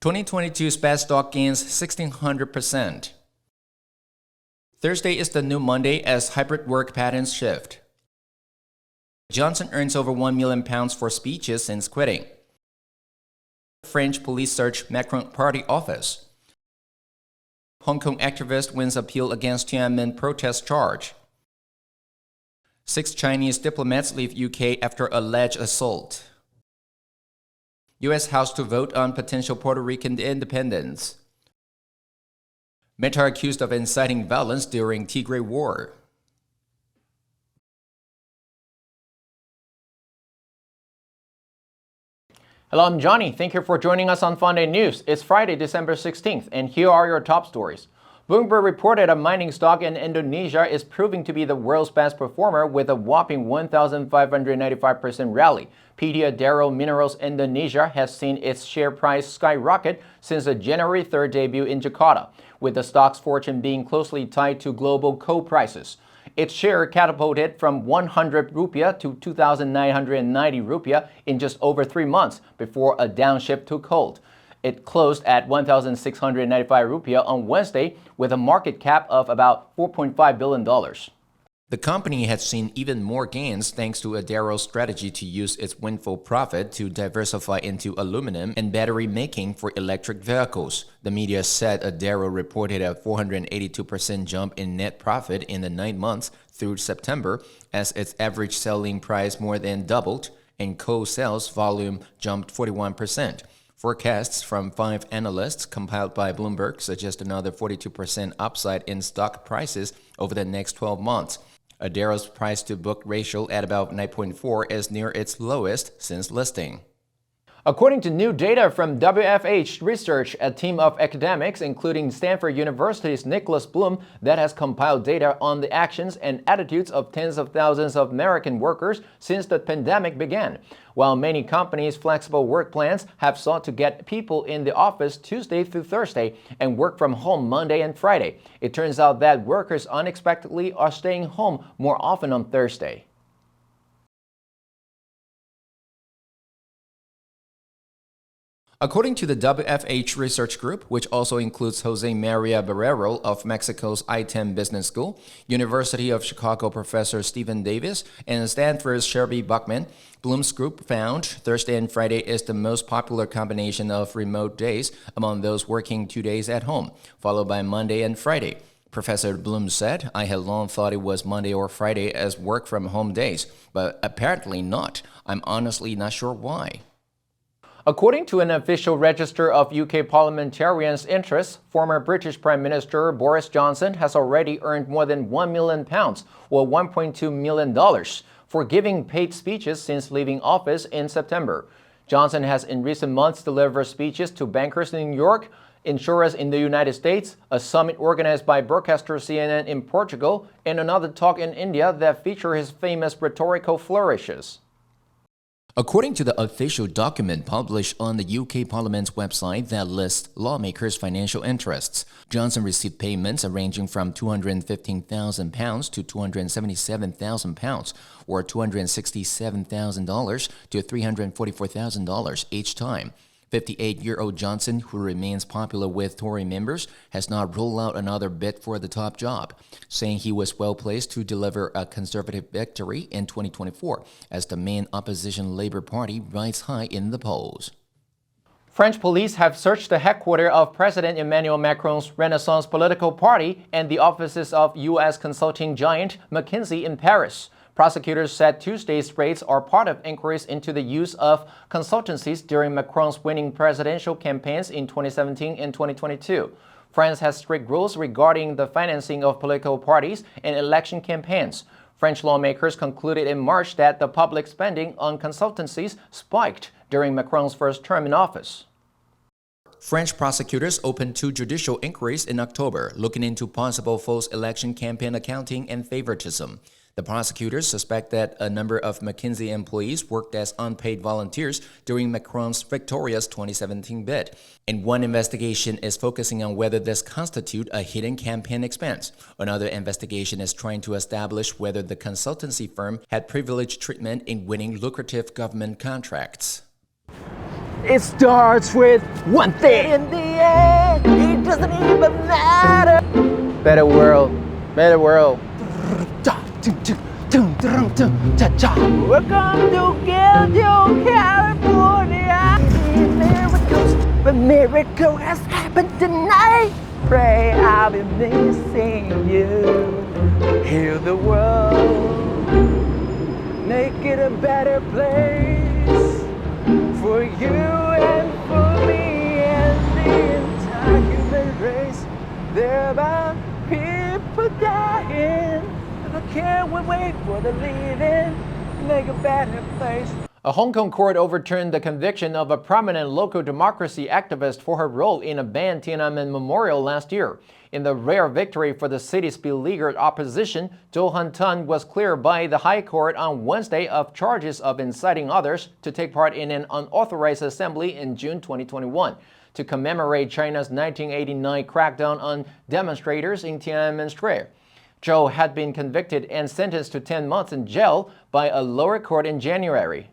2022 SPAC stock gains 1,600%. Thursday is the new Monday as hybrid work patterns shift. Johnson earns over £1 million for speeches since quitting. French police search Macron party office. Hong Kong activist wins appeal against Tiananmen protest charge. 6 Chinese diplomats leave UK after alleged assault. U.S. House to vote on potential Puerto Rican independence. Meta accused of inciting violence during Tigray war. Hello, I'm Johnny. Thank you for joining us on FUNDAY News. It's Friday, December 16th, and here are your top stories. Bloomberg reported a mining stock in Indonesia is proving to be the world's best performer with a whopping 1,595% rally. PT Adaro Minerals Indonesia has seen its share price skyrocket since the January 3rd debut in Jakarta, with the stock's fortune being closely tied to global coal prices. Its share catapulted from 100 rupiah to 2,990 rupiah in just over 3 months before a downshift took hold. It closed at 1,695 rupiah on Wednesday with a market cap of about $4.5 billion. The company had seen even more gains thanks to Adaro's strategy to use its windfall profit to diversify into aluminum and battery making for electric vehicles. The media said Adaro reported a 482% jump in net profit in the 9 months through September as its average selling price more than doubled and coal sales volume jumped 41%. Forecasts from 5 analysts compiled by Bloomberg suggest another 42% upside in stock prices over the next 12 months. Adaro's price-to-book ratio at about 9.4 is near its lowest since listing. According to new data from WFH Research, a team of academics, including Stanford University's Nicholas Bloom, that has compiled data on the actions and attitudes of tens of thousands of American workers since the pandemic began. While many companies' flexible work plans have sought to get people in the office Tuesday through Thursday and work from home Monday and Friday, it turns out that workers unexpectedly are staying home more often on Thursday. According to the WFH Research Group, which also includes Jose Maria Barrero of Mexico's I-10 Business School, University of Chicago professor Stephen Davis, and Stanford's Shelby Buckman, Bloom's group found Thursday and Friday is the most popular combination of remote days among those working 2 days at home, followed by Monday and Friday. Professor Bloom said, "I had long thought it was Monday or Friday as work-from-home days, but apparently not. I'm honestly not sure why." According to an official register of UK parliamentarians' interests, former British Prime Minister Boris Johnson has already earned more than £1 million, or $1.2 million, for giving paid speeches since leaving office in September. Johnson has in recent months delivered speeches to bankers in New York, insurers in the United States, a summit organized by broadcaster CNN in Portugal, and another talk in India that featured his famous rhetorical flourishes. According to the official document published on the UK Parliament's website that lists lawmakers' financial interests, Johnson received payments ranging from £215,000 to £277,000, or $267,000 to $344,000 each time. 58-year-old Johnson, who remains popular with Tory members, has not ruled out another bid for the top job, saying he was well-placed to deliver a Conservative victory in 2024 as the main opposition Labour Party rides high in the polls. French police have searched the headquarters of President Emmanuel Macron's Renaissance political party and the offices of U.S. consulting giant McKinsey in Paris. Prosecutors said Tuesday's raids are part of inquiries into the use of consultancies during Macron's winning presidential campaigns in 2017 and 2022. France has strict rules regarding the financing of political parties and election campaigns. French lawmakers concluded in March that the public spending on consultancies spiked during Macron's first term in office. French prosecutors opened 2 judicial inquiries in October, looking into possible false election campaign accounting and favoritism. The prosecutors suspect that a number of McKinsey employees worked as unpaid volunteers during Macron's victorious 2017 bid, and one investigation is focusing on whether this constitutes a hidden campaign expense. Another investigation is trying to establish whether the consultancy firm had privileged treatment in winning lucrative government contracts. It starts with one thing. In the end, it doesn't even matter. Better world, better world. Welcome to Gilgil, California. Miracles, but miracle has happened tonight. Pray I'll be missing you. Heal the world, make it a better place for you and for me and the entire human race. There are people dying. I can't wait for the leaving, make a better place. A Hong Kong court overturned the conviction of a prominent local democracy activist for her role in a banned Tiananmen memorial last year. In the rare victory for the city's beleaguered opposition, Zhou Hantun was cleared by the High Court on Wednesday of charges of inciting others to take part in an unauthorized assembly in June 2021 to commemorate China's 1989 crackdown on demonstrators in Tiananmen Square. Zhou had been convicted and sentenced to 10 months in jail by a lower court in January.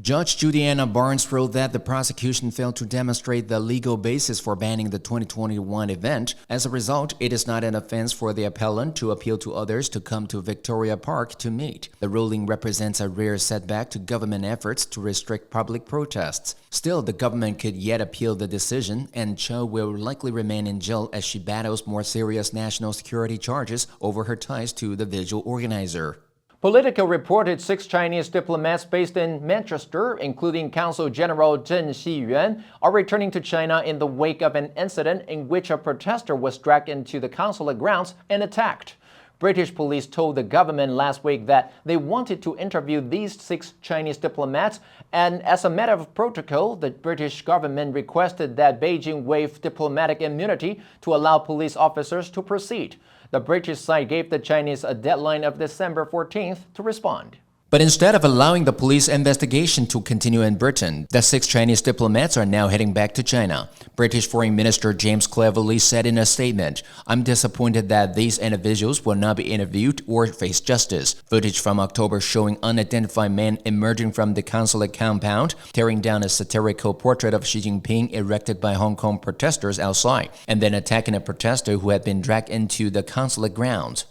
Judge Juliana Barnes wrote that the prosecution failed to demonstrate the legal basis for banning the 2021 event. As a result, it is not an offense for the appellant to appeal to others to come to Victoria Park to meet. The ruling represents a rare setback to government efforts to restrict public protests. Still, the government could yet appeal the decision, and Zhou will likely remain in jail as she battles more serious national security charges over her ties to the vigil organizer. Politico reported 6 Chinese diplomats based in Manchester, including Consul General Zheng Xiyuan, are returning to China in the wake of an incident in which a protester was dragged into the consulate grounds and attacked. British police told the government last week that they wanted to interview these 6 Chinese diplomats, and as a matter of protocol, the British government requested that Beijing waive diplomatic immunity to allow police officers to proceed. The British side gave the Chinese a deadline of December 14th to respond. But instead of allowing the police investigation to continue in Britain, the 6 Chinese diplomats are now heading back to China. British Foreign Minister James Cleverly said in a statement, "I'm disappointed that these individuals will not be interviewed or face justice." Footage from October showing unidentified men emerging from the consulate compound, tearing down a satirical portrait of Xi Jinping erected by Hong Kong protesters outside, and then attacking a protester who had been dragged into the consulate grounds.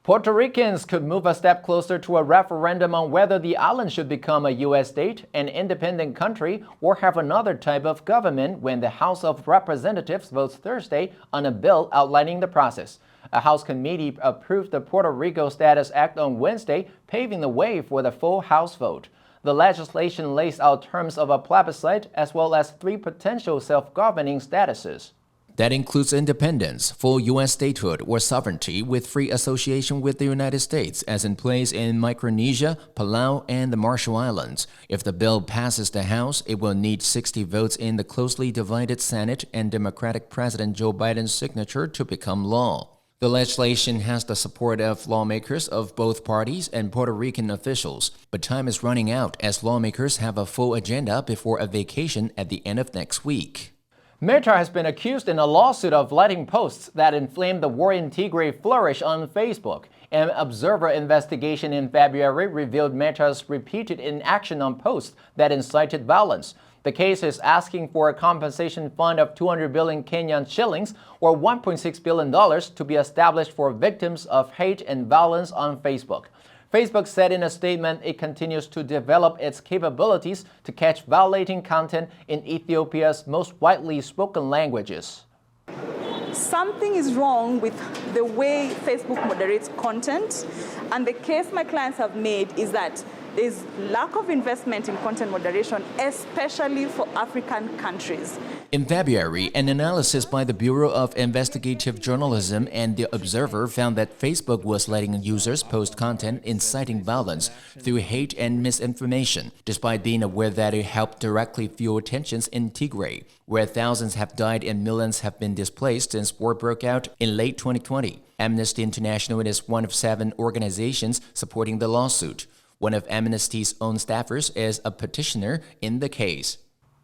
Puerto Ricans could move a step closer to a referendum on whether the island should become a U.S. state, an independent country, or have another type of government when the House of Representatives votes Thursday on a bill outlining the process. A House committee approved the Puerto Rico Status Act on Wednesday, paving the way for the full House vote. The legislation lays out terms of a plebiscite as well as 3 potential self-governing statuses. That includes independence, full U.S. statehood, or sovereignty with free association with the United States, as in place in Micronesia, Palau, and the Marshall Islands. If the bill passes the House, it will need 60 votes in the closely divided Senate and Democratic President Joe Biden's signature to become law. The legislation has the support of lawmakers of both parties and Puerto Rican officials, but time is running out as lawmakers have a full agenda before a vacation at the end of next week. Meta has been accused in a lawsuit of letting posts that inflame the war in Tigray flourish on Facebook. An Observer investigation in February revealed Meta's repeated inaction on posts that incited violence. The case is asking for a compensation fund of 200 billion Kenyan shillings, or $1.6 billion, to be established for victims of hate and violence on Facebook. Facebook said in a statement it continues to develop its capabilities to catch violating content in Ethiopia's most widely spoken languages. Something is wrong with the way Facebook moderates content, and the case my clients have made is that there's lack of investment in content moderation, especially for African countries. In February, an analysis by the Bureau of Investigative Journalism and The Observer found that Facebook was letting users post content inciting violence through hate and misinformation, despite being aware that it helped directly fuel tensions in Tigray, where thousands have died and millions have been displaced since war broke out in late 2020. Amnesty International is one of 7 organizations supporting the lawsuit. One of Amnesty's own staffers is a petitioner in the case.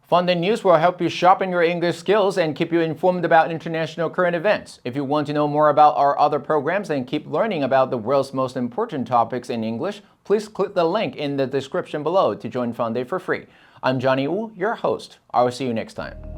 FUNDAY News will help you sharpen your English skills and keep you informed about international current events. If you want to know more about our other programs and keep learning about the world's most important topics in English, please click the link in the description below to join FUNDAY for free. I'm Johnny Wu, your host. I will see you next time.